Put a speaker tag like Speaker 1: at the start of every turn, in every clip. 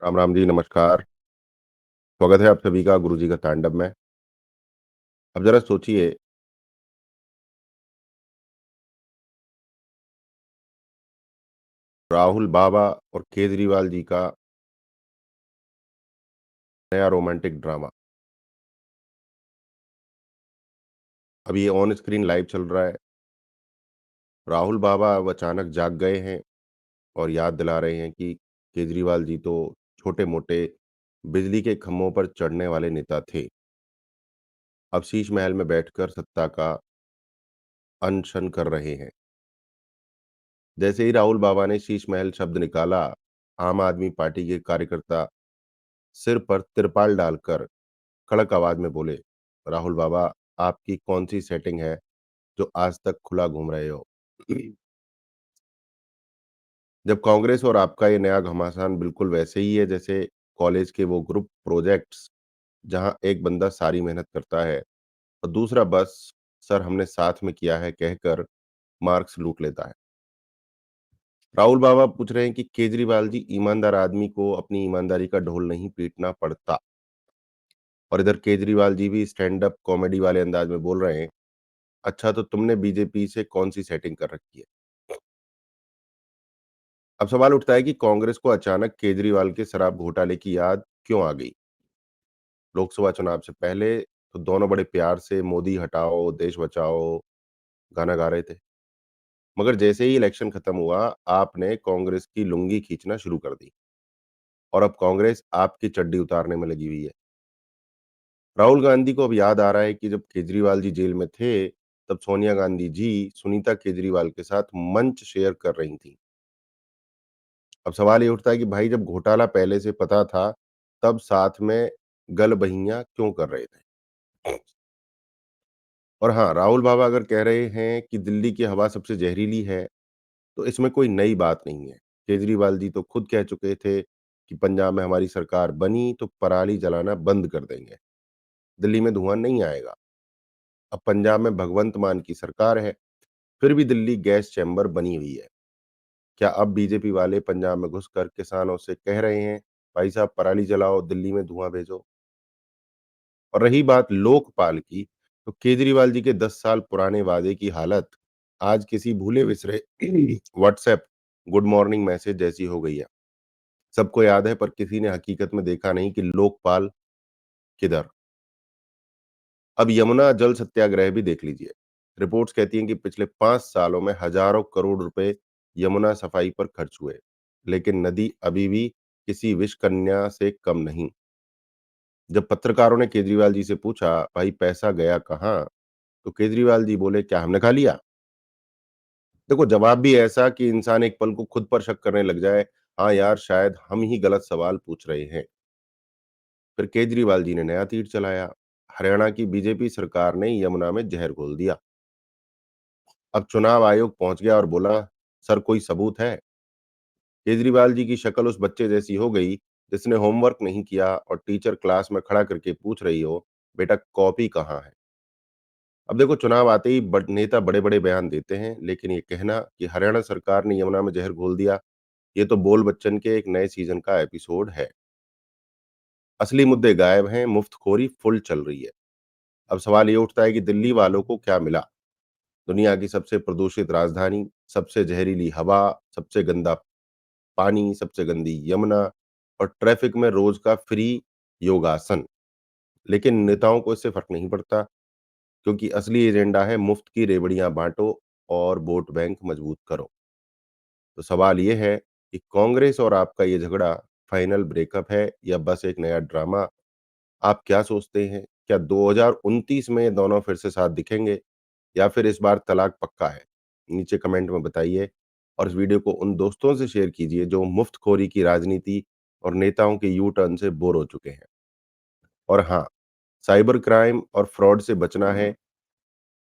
Speaker 1: राम राम जी, नमस्कार। स्वागत है आप सभी का गुरुजी का तांडव में। अब ज़रा सोचिए, राहुल बाबा और केजरीवाल जी का नया रोमांटिक ड्रामा। अब ये ऑन स्क्रीन लाइव चल रहा है। राहुल बाबा अब अचानक जाग गए हैं और याद दिला रहे हैं कि केजरीवाल जी तो छोटे-मोटे बिजली के खंभों पर चढ़ने वाले नेता थे। अब शीश महल में बैठकर सत्ता का अनशन कर रहे हैं। जैसे ही राहुल बाबा ने शीश महल शब्द निकाला, आम आदमी पार्टी के कार्यकर्ता सिर पर तिरपाल डालकर कड़क आवाज में बोले, राहुल बाबा, आपकी कौन सी सेटिंग है जो आज तक खुला घूम रहे हो? जब कांग्रेस और आपका ये नया घमासान बिल्कुल वैसे ही है जैसे कॉलेज के वो ग्रुप प्रोजेक्ट्स जहां एक बंदा सारी मेहनत करता है और दूसरा बस सर हमने साथ में किया है कहकर मार्क्स लूट लेता है। राहुल बाबा पूछ रहे हैं कि केजरीवाल जी, ईमानदार आदमी को अपनी ईमानदारी का ढोल नहीं पीटना पड़ता। और इधर केजरीवाल जी भी स्टैंड अप कॉमेडी वाले अंदाज में बोल रहे हैं, अच्छा तो तुमने बीजेपी से कौन सी सेटिंग कर रखी है? अब सवाल उठता है कि कांग्रेस को अचानक केजरीवाल के शराब घोटाले की याद क्यों आ गई? लोकसभा चुनाव से पहले तो दोनों बड़े प्यार से मोदी हटाओ, देश बचाओ गाना गा रहे थे। मगर जैसे ही इलेक्शन खत्म हुआ, आपने कांग्रेस की लुंगी खींचना शुरू कर दी और अब कांग्रेस आपकी चड्डी उतारने में लगी हुई है। राहुल गांधी को अब याद आ रहा है कि जब केजरीवाल जी जेल में थे, तब सोनिया गांधी जी सुनीता केजरीवाल के साथ मंच शेयर कर रही थीं। अब सवाल ये उठता है कि भाई जब घोटाला पहले से पता था, तब साथ में गलबहियाँ क्यों कर रहे थे? और हाँ, राहुल बाबा अगर कह रहे हैं कि दिल्ली की हवा सबसे जहरीली है, तो इसमें कोई नई बात नहीं है। केजरीवाल जी तो खुद कह चुके थे कि पंजाब में हमारी सरकार बनी तो पराली जलाना बंद कर देंगे, दिल्ली में धुआँ नहीं आएगा। अब पंजाब में भगवंत मान की सरकार है, फिर भी दिल्ली गैस चैम्बर बनी हुई है। क्या अब बीजेपी वाले पंजाब में घुसकर किसानों से कह रहे हैं, भाई साहब पराली जलाओ, दिल्ली में धुआँ भेजो? और रही बात लोकपाल की, तो केजरीवाल जी के 10 साल पुराने वादे की हालत आज किसी भूले-बिसरे व्हाट्सएप गुड मॉर्निंग मैसेज जैसी हो गई है। सबको याद है पर किसी ने हकीकत में देखा नहीं कि लोकपाल किधर। अब यमुना जल सत्याग्रह भी देख लीजिए। रिपोर्ट्स कहती हैं कि पिछले 5 सालों में हजारों करोड़ रुपए यमुना सफाई पर खर्च हुए, लेकिन नदी अभी भी किसी विष कन्या से कम नहीं। जब पत्रकारों ने केजरीवाल जी से पूछा, भाई पैसा गया कहाँ? तो केजरीवाल जी बोले, क्या हमने खा लिया? देखो जवाब भी ऐसा कि इंसान एक पल को खुद पर शक करने लग जाए, हाँ यार शायद हम ही गलत सवाल पूछ रहे हैं। फिर केजरीवाल जी ने नया तीर चलाया। हरियाणा की बीजेपी सरकार ने यमुना में जहर घोल दिया। अब चुनाव आयोग पहुंच गया और बोला, सर कोई सबूत है? केजरीवाल जी की शक्ल उस बच्चे जैसी हो गई जिसने होमवर्क नहीं किया और टीचर क्लास में खड़ा करके पूछ रही हो, बेटा कॉपी कहाँ है? अब देखो चुनाव आते ही नेता बड़े बड़े बयान देते हैं, लेकिन ये कहना कि हरियाणा सरकार ने यमुना में जहर घोल दिया, ये तो बोल बच्चन के एक नए सीजन का एपिसोड है। असली मुद्दे गायब हैं, मुफ्तखोरी फुल चल रही है। अब सवाल ये उठता है कि दिल्ली वालों को क्या मिला? दुनिया की सबसे प्रदूषित राजधानी, सबसे जहरीली हवा, सबसे गंदा पानी, सबसे गंदी यमुना और ट्रैफिक में रोज का फ्री योगासन। लेकिन नेताओं को इससे फर्क नहीं पड़ता, क्योंकि असली एजेंडा है मुफ्त की रेवड़ियां बांटो और वोट बैंक मजबूत करो। तो सवाल ये है कि कांग्रेस और आपका ये झगड़ा फाइनल ब्रेकअप है या बस एक नया ड्रामा? आप क्या सोचते हैं? क्या 2029 में ये दोनों फिर से साथ दिखेंगे या फिर इस बार तलाक पक्का है? नीचे कमेंट में बताइए और इस वीडियो को उन दोस्तों से शेयर कीजिए जो मुफ्तखोरी की राजनीति और नेताओं के यू टर्न से बोर हो चुके हैं। और हाँ, साइबर क्राइम और फ्रॉड से बचना है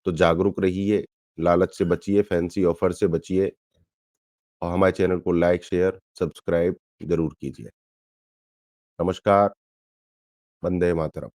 Speaker 1: तो जागरूक रहिए, लालच से बचिए, फैंसी ऑफर से बचिए और हमारे चैनल को लाइक, शेयर, सब्सक्राइब ज़रूर कीजिए। नमस्कार, वंदे मातरम।